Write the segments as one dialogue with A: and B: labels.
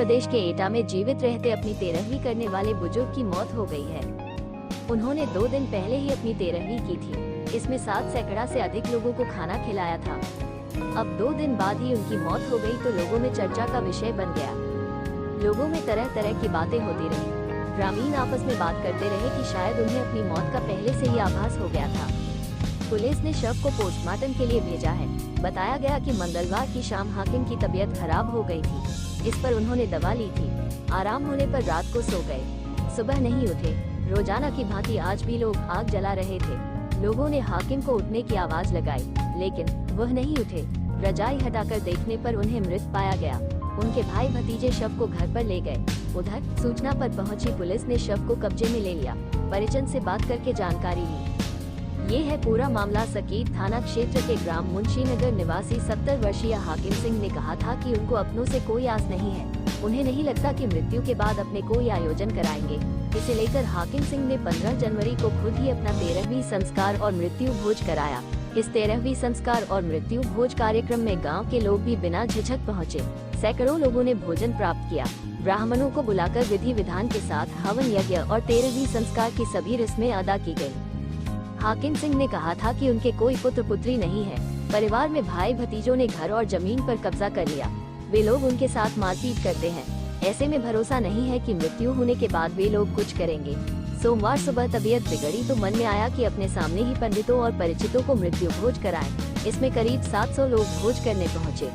A: प्रदेश के एटा में जीवित रहते अपनी 13वीं करने वाले बुजुर्ग की मौत हो गई है। उन्होंने 2 दिन पहले ही अपनी 13वीं की थी। इसमें 7 सैकड़ा से अधिक लोगों को खाना खिलाया था। अब 2 दिन बाद ही उनकी मौत हो गई तो लोगों में चर्चा का विषय बन गया। लोगों में तरह तरह की बातें होती रही। ग्रामीण आपस में बात करते रहे कि शायद उन्हें अपनी मौत का पहले से ही आभास हो गया था। पुलिस ने शव को पोस्टमार्टम के लिए भेजा है। बताया गया कि मंगलवार की शाम हाकिम की तबीयत खराब हो गई थी। इस पर उन्होंने दवा ली थी। आराम होने पर रात को सो गए। सुबह नहीं उठे। रोजाना की भांति आज भी लोग आग जला रहे थे। लोगों ने हाकिम को उठने की आवाज लगाई, लेकिन वह नहीं उठे। रजाई हटाकर देखने पर उन्हें मृत पाया गया। उनके भाई भतीजे शव को घर पर ले गए। उधर सूचना पर पहुंची पुलिस ने शव को कब्जे में ले लिया। परिजन से बात करके जानकारी ली। ये है पूरा मामला। सकीट थाना क्षेत्र के ग्राम मुंशीनगर निवासी 70 वर्षीय हाकिम सिंह ने कहा था कि उनको अपनों से कोई आस नहीं है। उन्हें नहीं लगता कि मृत्यु के बाद अपने कोई आयोजन कराएंगे। इसे लेकर हाकिम सिंह ने 15 जनवरी को खुद ही अपना 13वीं संस्कार और मृत्यु भोज कराया। इस 13वीं संस्कार और मृत्यु भोज कार्यक्रम में गांव के लोग भी बिना झिझक पहुंचे। सैकड़ों लोगों ने भोजन प्राप्त किया। ब्राह्मणों को बुलाकर विधि विधान के साथ हवन यज्ञ और 13वीं संस्कार की सभी रस्में अदा की गयी। हाकिम सिंह ने कहा था कि उनके कोई पुत्र पुत्री नहीं है। परिवार में भाई भतीजों ने घर और जमीन पर कब्जा कर लिया। वे लोग उनके साथ मारपीट करते हैं। ऐसे में भरोसा नहीं है कि मृत्यु होने के बाद वे लोग कुछ करेंगे। सोमवार सुबह तबीयत बिगड़ी तो मन में आया कि अपने सामने ही पंडितों और परिचितों को मृत्यु भोज कराएं। इसमें करीब 700 लोग भोज करने पहुँचे।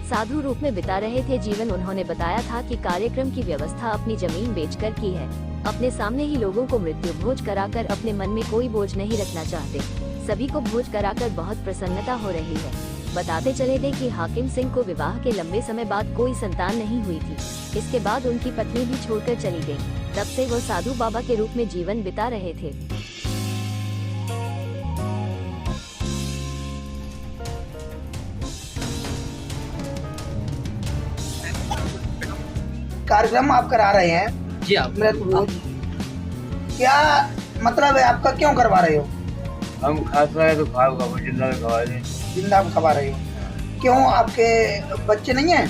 A: साधु रूप में बिता रहे थे जीवन। उन्होंने बताया था कि कार्यक्रम की व्यवस्था अपनी जमीन बेचकर की है। अपने सामने ही लोगों को मृत्यु भोज कराकर अपने मन में कोई बोझ नहीं रखना चाहते। सभी को भोज कराकर बहुत प्रसन्नता हो रही है। बताते चले थे कि हाकिम सिंह को विवाह के लंबे समय बाद कोई संतान नहीं हुई थी। इसके बाद उनकी पत्नी भी छोड़कर चली गई। तब से वो साधु बाबा के रूप में जीवन बिता रहे थे।
B: कार्यक्रम आप करा रहे हैं
C: जी आप
B: मृत भोज, क्या मतलब है आपका? क्यों करवा रहे हो?
C: हम खास रहे तो खाओ का जिंदा में खवा दें।
B: जिंदा में खवा रहे हो? क्यों, आपके बच्चे नहीं हैं?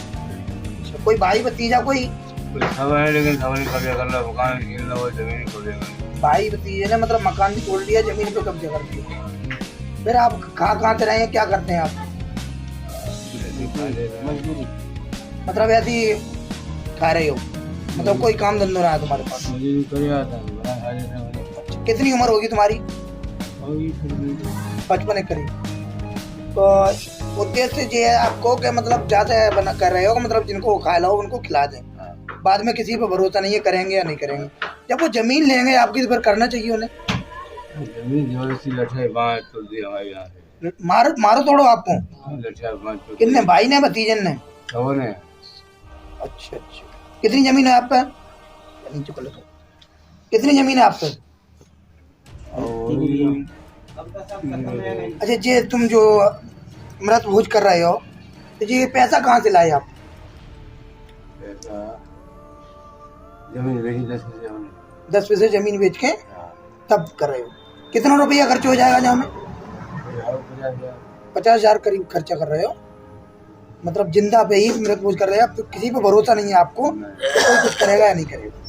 B: कोई भाई भतीजा कोई?
C: खबर है लेकिन खबर नहीं कब्जा कर ला, मकान छीन ला, वो जमीन खो देगा।
B: भाई भतीजे ने मतलब मकान भी तोड़ लिया, जमीन पे कब्जा कर दिया। फिर आप कहाँ से रहे हैं, क्या करते हैं आप? मतलब ऐसी खा रहे हो, मतलब कोई काम धंधा रहा है तुम्हारे पास? कितनी उम्र होगी तुम्हारी? 55 एक करीब। तो उद्देश्य ये है आपको कि मतलब ज्यादा बना कर रहे हो, मतलब जिनको खा लो उनको खिला दें। बाद में किसी पे भरोसा नहीं है करेंगे या नहीं करेंगे। जब वो जमीन लेंगे आपकी तो फिर करना चाहिए उन्हें। मारो तोड़ो आपको? कितने भाई ने भतीजन ने? अच्छा। कितनी जमीन है आप पे? कितनी जमीन है आप पे? अच्छा, ये तुम जो मृत भोज कर रहे हो तो ये पैसा कहाँ से लाए आप?
C: जमीन बेची
B: 10 पैसे जमीन बेच के तब कर रहे हो। कितना रुपया खर्च हो जाएगा जहाँ में? 50,000 करीब खर्चा कर रहे हो। मतलब जिंदा पे ही मृत भोज कर रहे हो। किसी पे भरोसा नहीं है आपको, कोई कुछ करेगा या नहीं करेगा।